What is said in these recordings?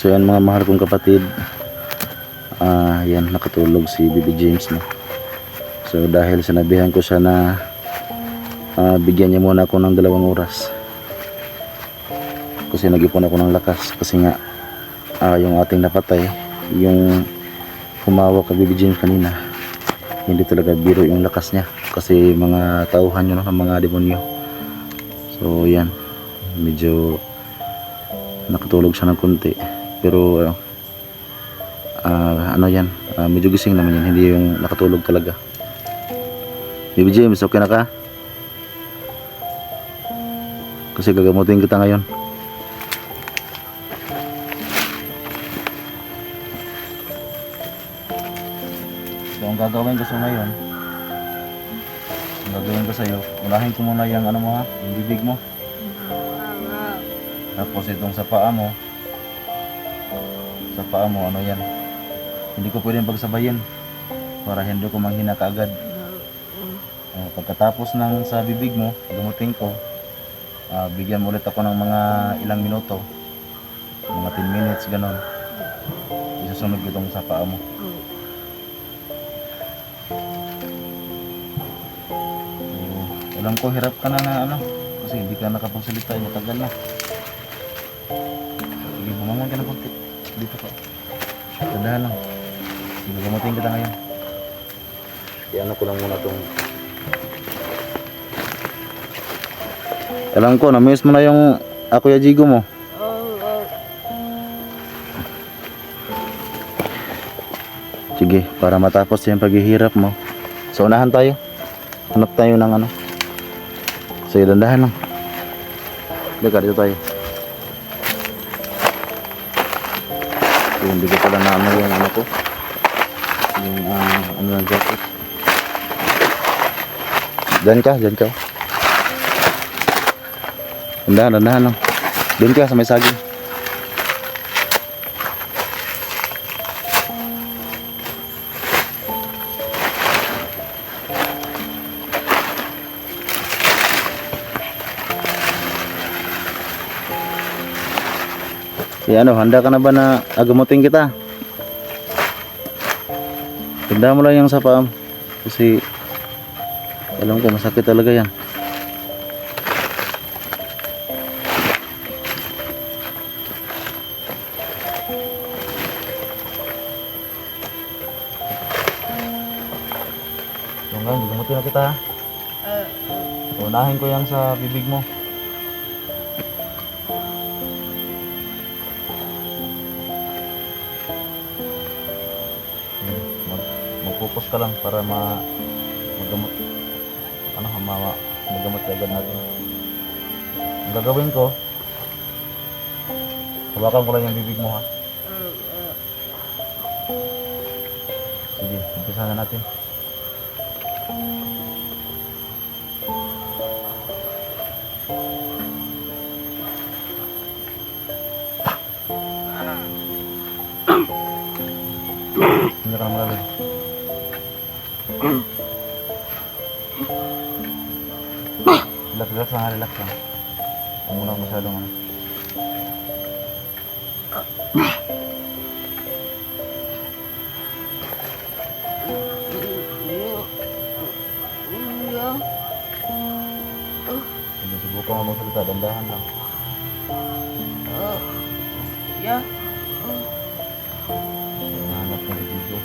So yan mga mahal kong kapatid, yan nakatulog si Baby James na. So dahil sinabihan ko siya na bigyan niya muna ako ng 2 oras kasi nag-ipon ako ng lakas, kasi nga yung ating napatay, yung humawak kay Baby James kanina, hindi talaga biro yung lakas niya, kasi mga tauhan yun ng mga demonyo. So yan, medyo nakatulog siya ng konti, pero ano yan, medyo gising naman yan, hindi yung nakatulog talaga. Baby James, okay na ka? Kasi gagamutin kita ngayon. So ang gagawin ko sa ngayon, ang gagawin ko sa'yo, unahin ko muna yung ano mo ha, yung bibig mo. Tapos itong sa paa mo, ano yan, hindi ko pwedeng pagsabayin para hindi ko manghina kaagad. Pagkatapos ng sa bibig mo, gamutin ko, bigyan mo ulit ako ng mga ilang minuto, mga 10 minutes ganon, isusunod ko itong sa paa mo. So, alam ko hirap ka na ano, kasi hindi ka nakapagsalita, matagal na. Sige, bumangon ka na konti dito pa, tandahan lang, gamutin kita ngayon. Iano ko lang muna itong, alam ko, na-miss mo na yung Kuya Jigo mo. Sige, para matapos yung paghihirap mo. So, unahan tayo. Hanap tayo ng ano. Sige, dandahan lang. Dika, dito tayo. So, hindi ko pala na ano yung ano ko. Yung ano ng jacket. Diyan ka. Dandahan lang. Doon ka sa may saging. Ano, handa ka na ba na agamutin kita? Tanda mo lang yung sa paa mo, kasi alam ko masakit talaga yan. Hanggang gamutin na kita ha. Unahin ko yan sa bibig mo. Mag-focus ka lang para magamot, magamot agad natin. Ang gagawin ko, hawakan ko lang yung bibig mo ha. Sige, umpisa na natin. Hindi ka na malalim. Relax lang. Huwag mo lang masyadong ano. Subukan mo magsalita, dandahan lang. Hanap mo dito.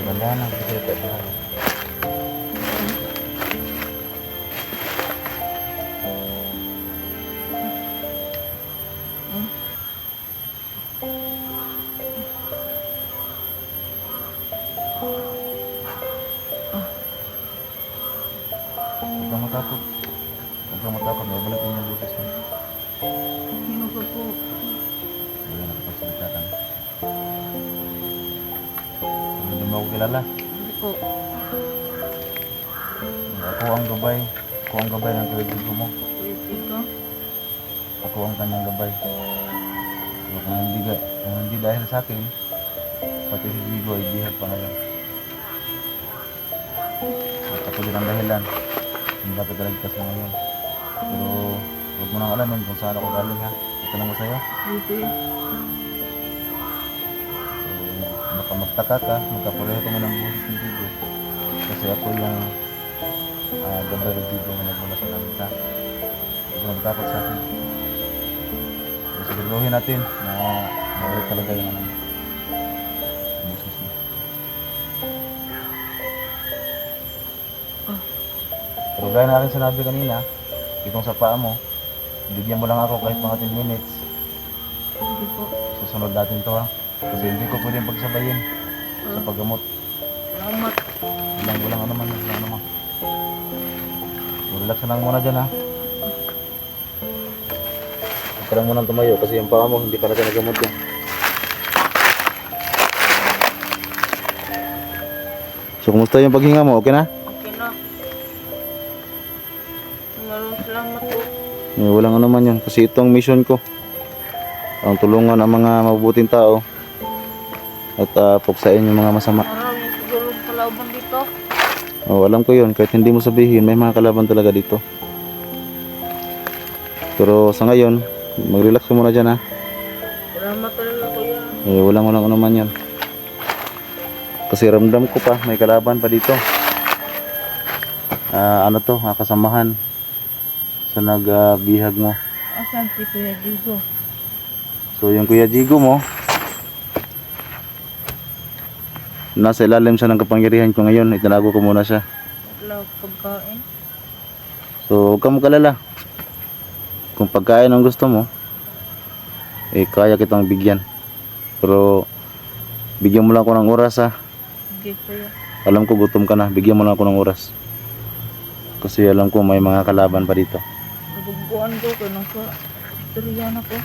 Dandahan lang, kasi dandahan lang. Huwag kang matakot, may balik mo yung bukas mo. Hindi ko po. Wala na kapagsalita ka. Hindi mo ako kilala. Hindi po. Ako ang gabay ng kaibigan mo. Ikaw? Ako ang kanyang gabay. So, kung hindi dahil sa akin, pati si Zigo ay bihag pa ngayon. At ako din ang dahilan kung bakit nalagpas mo ngayon. Pero Huwag mo nang alamin kung saan ako galing ha. Ito lang mo sa'yo. Hindi kuya. So, baka magtaka ka, magkapareho ka mo ng buhos ng Digo. Kasi ako yung ganda ng Digo na nagmula sa langit ha. Huwag mo matakot sa akin. So, siguraduhin natin na mabalik talaga yung busos mo. Pero gaya na aking sinabi kanina, itong sa paa mo, bigyan mo lang ako kahit mga 10 minutes. Hindi po. Susunod natin to ha. Kasi hindi ko pwedeng pagsabayin sa paggamot. Salamat. Walang ano man, walang ano man. So, relax na lang muna dyan ha. Huwag ka lang munang tumayo kasi yung paa mo hindi pa natin nagamot yan. So kumusta yung paghinga mo? Okay na? Okay na. Maraming salamat po. Walang ano man yan kasi itong mission ko ang tulungan ang mga mabubuting tao at puksain yung mga masama. Maraming siguro kalaban dito. Alam ko yun, kahit hindi mo sabihin may mga kalaban talaga dito. Pero sa ngayon mag-relax ka muna dyan ha. Salamat talaga kuya. Walang ano man yan kasi ramdam ko pa may kalaban pa dito. Ano to, kasamahan sa nagbihag mo. Asan si Kuya Digo? So yung Kuya Jigo mo nasa ilalim siya ng kapangyarihan ko ngayon. Itinago ko muna siya. Wala pagkain. So huwag kang mag-alala. Kung pagkain ang gusto mo kaya kitang bigyan. Pero bigyan mo lang ako ng oras ha. Sige kuya. Alam ko gutom ka na. Bigyan mo lang ako ng oras. Kasi alam ko may mga kalaban pa dito. Naguguan ko kaya nasa istorya na ko.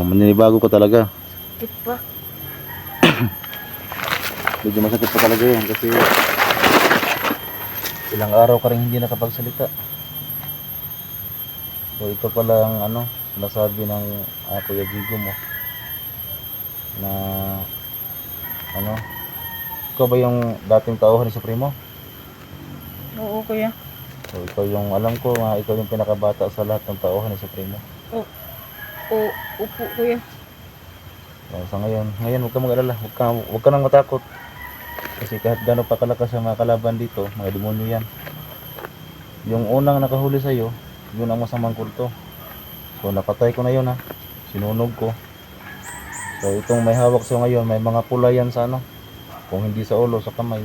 Maninibago ko talaga. Sakit pa. Medyo masakit pa talaga yun kasi ilang araw ka rin hindi nakapagsalita. So ito pala ang sinasabi ng Kuya Jigo mo na ikaw ba yung dating tauhan ni Supremo? Oo kuya. So ikaw yung alam ko ikaw yung pinakabata sa lahat ng tauhan ni Supremo. Upo kuya. So, sa ngayon huwag ka mag-alala, huwag ka nang matakot. Kasi kahit gano'n pa kalakas ang mga kalaban dito, mga demonyo yan. Yung unang nakahuli sa'yo, yun ang masamang kulto. So napatay ko na yun ha. Sinunog ko. So itong may hawak sa'yo ngayon, may mga pula yan sa kung hindi sa ulo, sa kamay.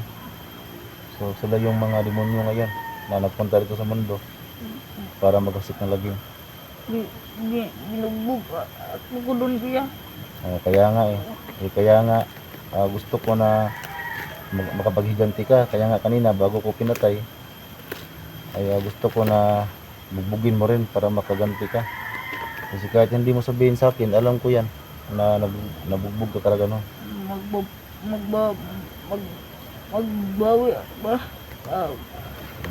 So sila yung mga demonyo ngayon na nagpunta dito sa mundo para maghasik ng laging. Binugbog at bukudon kuya. Kaya nga gusto ko na makapaghiganti ka. Kaya nga kanina bago ko pinatay ay gusto ko na bugbugin mo rin para makaganti ka. Kasi kahit hindi mo sabihin sa akin, alam ko yan na nabugbog ka talaga no. Magbawi ba?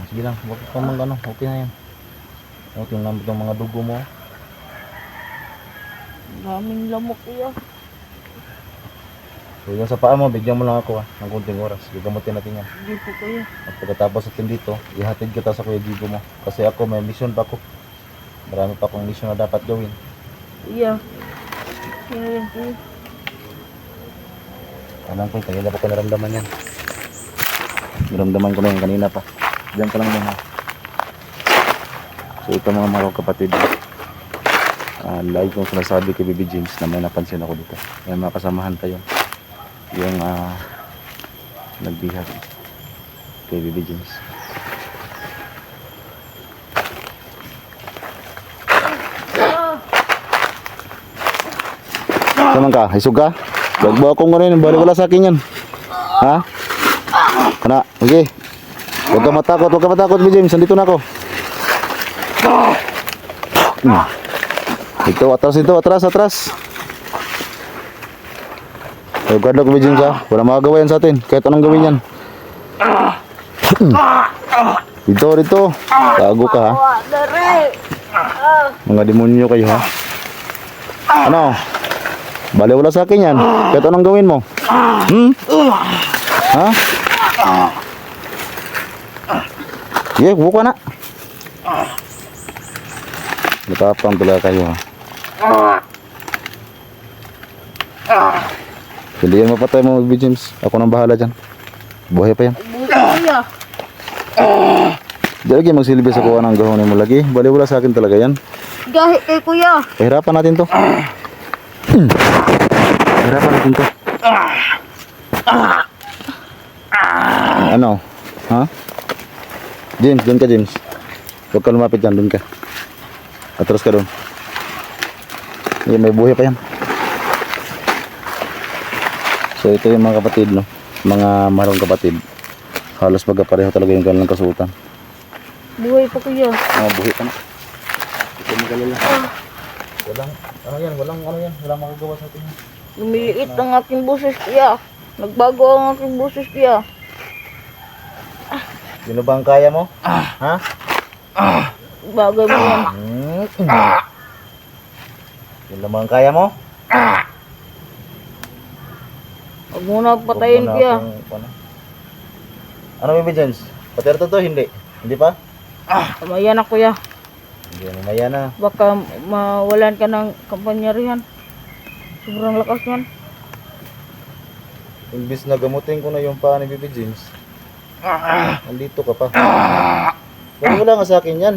Sige lang, wag kang okay na yan. Okay lang itong mga dugo mo. Daming lamok kuya. So yung sa paa mo, bigyan mo lang ako ng kunting oras. Gagamutin natin yan. Hindi po kuya. At pagkatapos natin dito, ihatid kita sa Kuya Jigo mo. Kasi ako may mission pa ako. Marami pa akong mission na dapat gawin. Iya. Sino yan kuya? Alam ko, kanina pa ko naramdaman yan. Naramdaman ko na yung kanina pa. Diyan ka lang muna. So ito mga kapatid. Lagi kong sinasabi kay Baby James na may napansin ako dito. May mga kasamahan tayo. Yung nagbihag kay Baby James. Saman ka? Isog ka? Bagbawa ko nga rin. Bali wala sa akin yan. Ha? Kana? Okay. Huwag ka matakot. Huwag ka matakot, Baby James. Nandito na ako. Ito, atras. Huwag ka Baby James ha. Wala magagawa yan sa atin. Kahit anong gawin yan. Dito. Tago ka ha. Mga demonyo kayo ha. Ano? Bali wala sa akin yan. Kahit anong gawin mo. Ha? Yeah, buka na. Matapang talaga kayo ha. Hindi yan mapatay mo Baby James. Ako nang bahala dyan. Buhay pa yan. Buhay pa kuya. Di lagi magsilbi sa kuha ng gahonin mo lagi. Baliwala sa akin talaga yan. Gahi kay kuya. Pahirapan natin to. Pahirapan natin to. Ano? Ha? James, doon ka James. Huwag ka lumapit dyan, doon ka. Atras ka doon. Yan, may buhay pa yan. So ito yung mga kapatid, no? Mga maharong kapatid. Halos magkapareho talaga yung kanilang kasuotan. Buhay pa kuya. Buhay pa na. Ito magalala. Walang, ano yan, walang magagawa sa atin. Lumiliit ang aking boses kuya. Nagbago ang aking boses kuya. Sino ba ang kaya mo? Ha? Bagay mo yan. Yun lang ang kaya mo? Huwag muna patayin kuya. Ano Baby James? Patero to? Hindi. Hindi pa? Kamaya na kuya. Hindi na maya na. Baka mawalan ka ng kampanyarihan. Sobrang lakas niyan. Imbis na gamutin ko na yung paa ni Baby James. Nandito ka pa. Wala nga sa akin yan.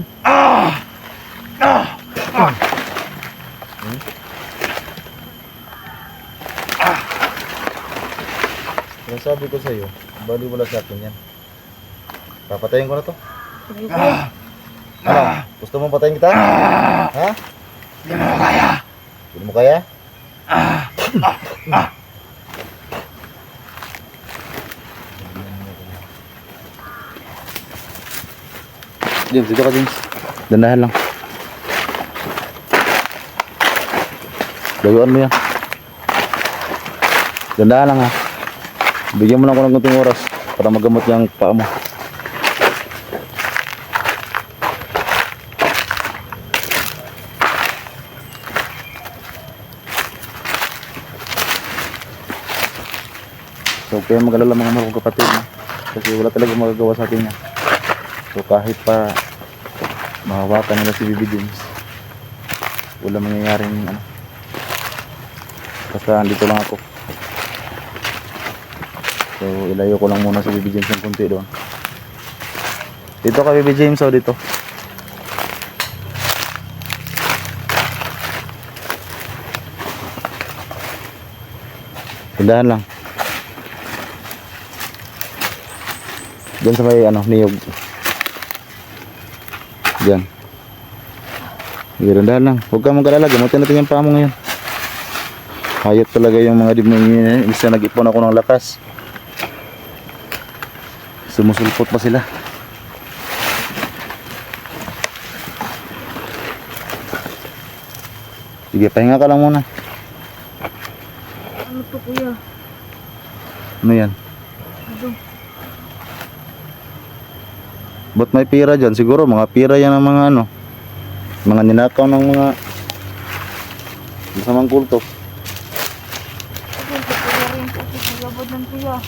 Sinasabi ko sa'yo, bali wala sa akin yan. Papatayin ko na to. Sige kuya. Ano? Gusto mong patayin kita? Ha? Hindi mo kaya. Hindi mo kaya? James, dito ka James. Dandahan lang. Layuan mo yan. Dandahan lang ha. Bigyan mo lang ako ng kunting oras para magamot yung paa mo. So kaya mag-alala mga marong kapatid, no? Kasi wala talaga magagawa sa atin yan. So kahit pa mahawakan nila si Baby James, wala mangyayaring ano. Basta andito lang ako. So ilayo ko lang muna si Baby James ng kunti doon. Dito ka Baby James, o dito. Tindahan lang. Diyan sa may ano, niyog. Diyan. Girandahan lang. Huwag ka mag-alala. Gamutin natin yung paa mo ngayon. Hayat talaga yung mga dibdib niya. Isa nag-ipon ako ng lakas. Sumusulpot pa sila. Sige, pahinga ka lang muna. Ano to kuya? Ano yan? Ito. Ba't may pira dyan? Siguro mga pira yan ng mga ano, mga ninakaw ng mga masamang kulto. Ito kuya rin po sa labad ng kuya.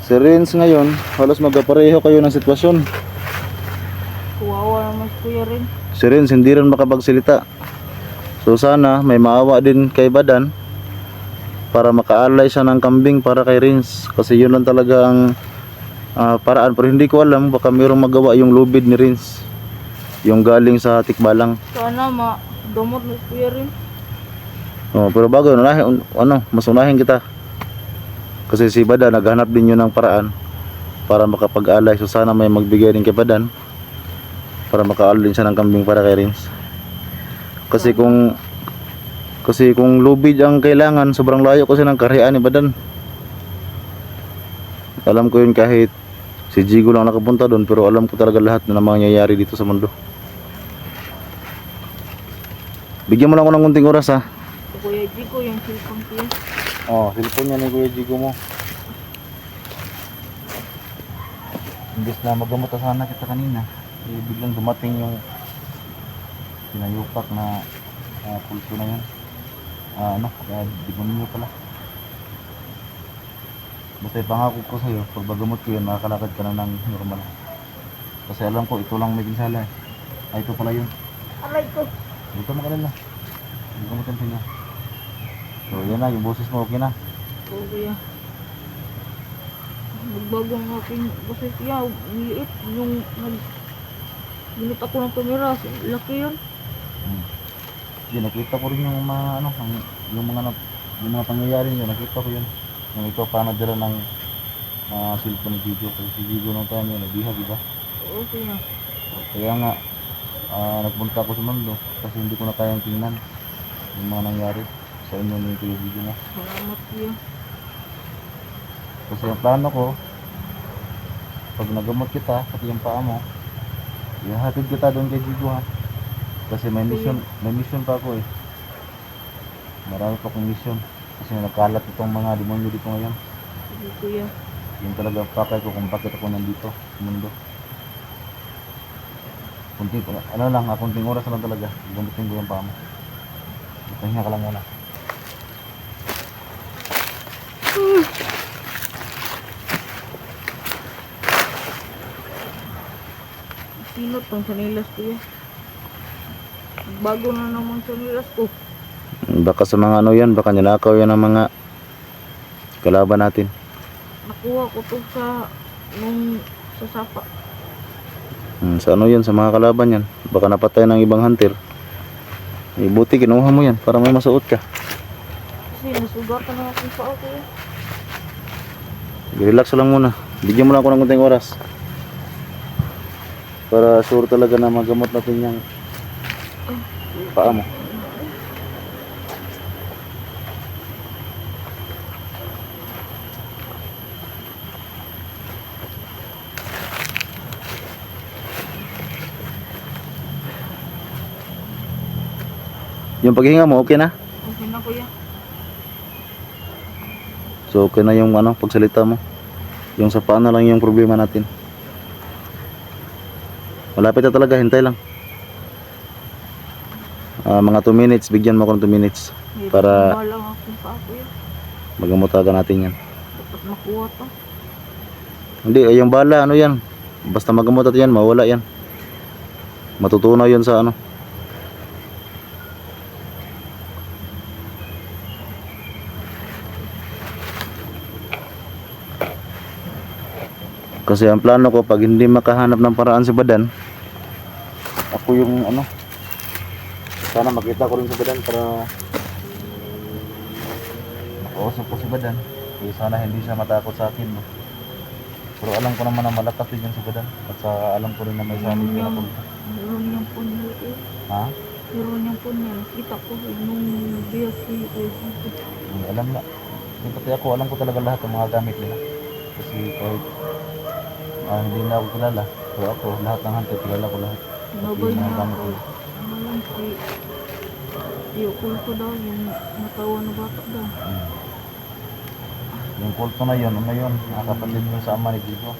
Si Renz ngayon, halos magkapareho kayo ng sitwasyon. Kuwawa naman si kuya rin. Si Renz hindi rin makapagsalita. So sana may maawa din kay Badan para makaalay siya ng kambing para kay Renz. Kasi yun lang talaga ang paraan. Pero hindi ko alam, baka mayroong magawa yung lubid ni Renz, yung galing sa Tikbalang. Sana ma-dumot na si kuya rin. Pero bago unahin, mas unahin kita. Kasi si Badan naghanap din yun ng paraan para makapag-alay. So sana may magbigay din kay Badan para makaalay din siya ng kambing para kay Renz. Kasi kung lubid ang kailangan, sobrang layo kasi ng karyaan ni Badan. Alam ko yun kahit si Jigo lang nakapunta doon, pero alam ko talaga lahat na mangyayari dito sa mundo. Bigyan mo lang ako ng kunting oras ha. Kuya Jigo yung cellphone kuya. Cellphone niya ni Kuya Jigo mo. Imbis na magamot na sana kita kanina, biglang dumating yung pinayupak na pulso na yun. Demonyo pala. Basta ipangako ko sa'yo, pag bagamot ko yun, makakalakad ka na ng normal. Kasi alam ko, ito lang may pinsala eh. Ito pala yun. Aray ko. Huwag ka makalala. Gamutin ko niya. So yan na, yung boses mo okay na. Oo kuya. Nagbago ang aking boses kuya. Umiit. Yung ginit ako ng kamera. Laki yun. Hindi, nakita ko rin yung mga ano, yung mga pangyayari nyo, nakita ko yun. Yung ito, paano dala ng cellphone ni Gigo. Kasi si Gigo nung time yun, nagbiha, di ba? Oo kuya. Kaya nga, nagpunta ako sa mundo kasi hindi ko na kayang tingnan yung mga nangyari sa inyo ni Kuya Gigo mo. Salamat kuya. Kasi ang plano ko, pag nagamot kita, pati yung paa mo, ihahatid kita doon kay Gigo ha. Kasi may mission pa ako eh. Marami pa akong mission. Kasi nagkalat itong mga demonyo dito ngayon. Sige kuya. Yun talaga pakay ko kung bakit ako nandito sa mundo. Kunting oras na lang talaga. Gamitin ko yung paa mo. Pahinga ka lang muna. Sinot ang sanilas kuya. Bago na naman sanilas ko. Baka sa mga ano yan, baka nilakaw yan ng mga kalaban natin. Nakuha ko to sa sapa. Sa ano yan, sa mga kalaban yan. Baka napatay ng ibang hunter. Buti kinuha mo yan para may masuot ka. Kasi nasugatan na akong paa kuya. Relax lang muna. Bigyan mo lang ako ng kunting oras. Para sure talaga na magamot natin yung paa mo. Yung paghinga mo, okay na? Okay na kuya. So okay na yung pagsalita mo. Yung sa paa na lang yung problema natin. Malapit na talaga, hintay lang. Mga 2 minutes, bigyan mo ako ng 2 minutes para Balang akong paa kuya. magamutagan natin yan. Dapat makuha to. Hindi, yung bala, ano yan. Basta magamot natin yan, mawala yan. Matutunaw yun sa ano. Kasi ang plano ko, pag hindi makahanap ng paraan si Badan, ako yung sana makita ko rin si Badan para makausap ko si Badan. Sana hindi siya matakot sa akin. No? Pero alam ko naman na malakas din yung si Badan. At sa alam ko rin na may sanib na ako. Meron niyang punya kuya. Ha? Meron niyang punya. Nakita ko nung biyak kuya. Alam na. Yung pati ako, alam ko talaga lahat ng mga gamit nila. Kasi kahit hindi na ako kilala. Pero ako, lahat ng hunter, kilala ko lahat. Nabay Yung mga niya gamit ako. nila. Ano lang yung ko daw, yung natawan na bata daw. Yung kulto na yun, nakakapatid yun sa ama ni Gigo.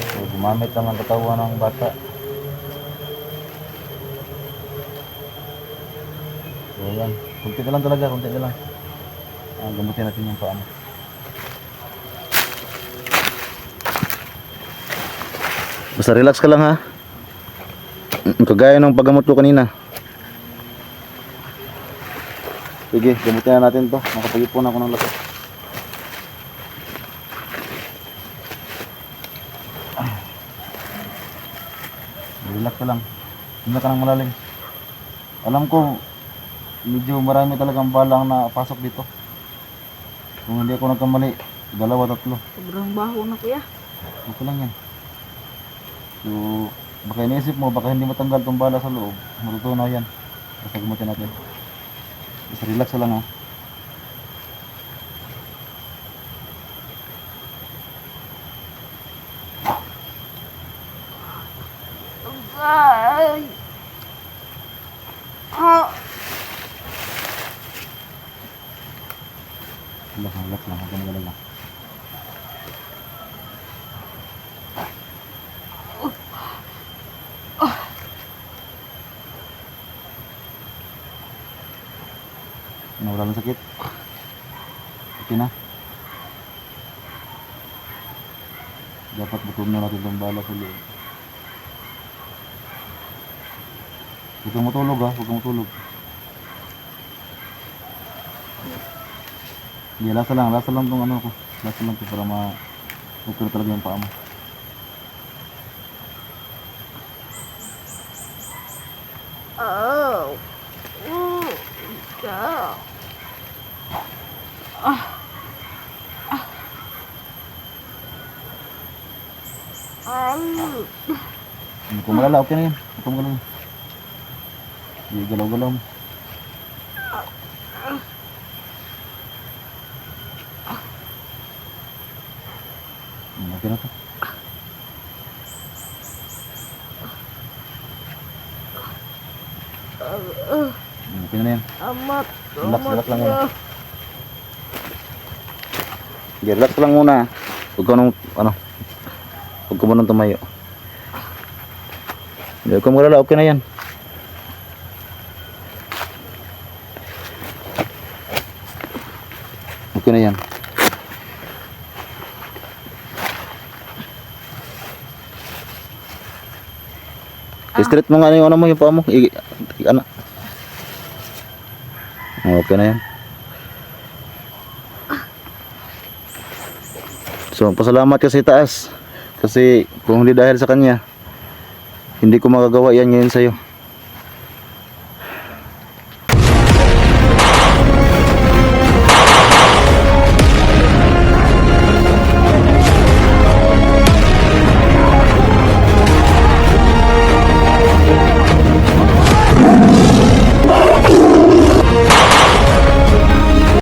So, gumamit lang ang katawan ng bata. So, yan. Kunti na lang talaga, kunti na lang. Gamutin natin yung paa mo. Basta relax ka lang ha. Kagaya ng paggamot ko kanina. Sige, gamutin na natin to. Nakapag-ipon ako ng lakas. Relax ka lang. Hindi ka nang malalim. Alam ko, medyo marami talagang balang na pasok dito. Kung hindi ako nagkamali, 2, 3. Sobrang baho na kuya. Okay lang yan. So, baka iniisip mo, baka hindi matanggal itong bala sa loob. Matutunaw yan. Basta gumutin natin. Basta relax ka lang ha. Ay! Ah! Relax lang, huwag ka magalala. Wala ng sakit. Okay na. Dapat butuin na natin itong bala sa loob. Huwag kang matulog ha, huwag kang matulog. Hindi, lasa lang tong ano ko. Lasa lang to para ma-okay talaga yung paa mo. Oh. Oh. Yeah. Hindi ko malala, okay na yan. Huwag kang galawin. Hindi, galaw-galaw mo. Okay na to. Okay na yan. Amat. Relax lang muna. Sige, relax lang muna. Huwag ka nung, huwag ka munang tumayo. Hindi, huwag ka magalala, okay na yan. Okay na yan. I-straight mo nga yung ano mo, yung paa mo. Okay na yan. So, pasalamat kasi taas. Kasi kung hindi dahil sa kanya, hindi ko magagawa yan ngayon sa'yo.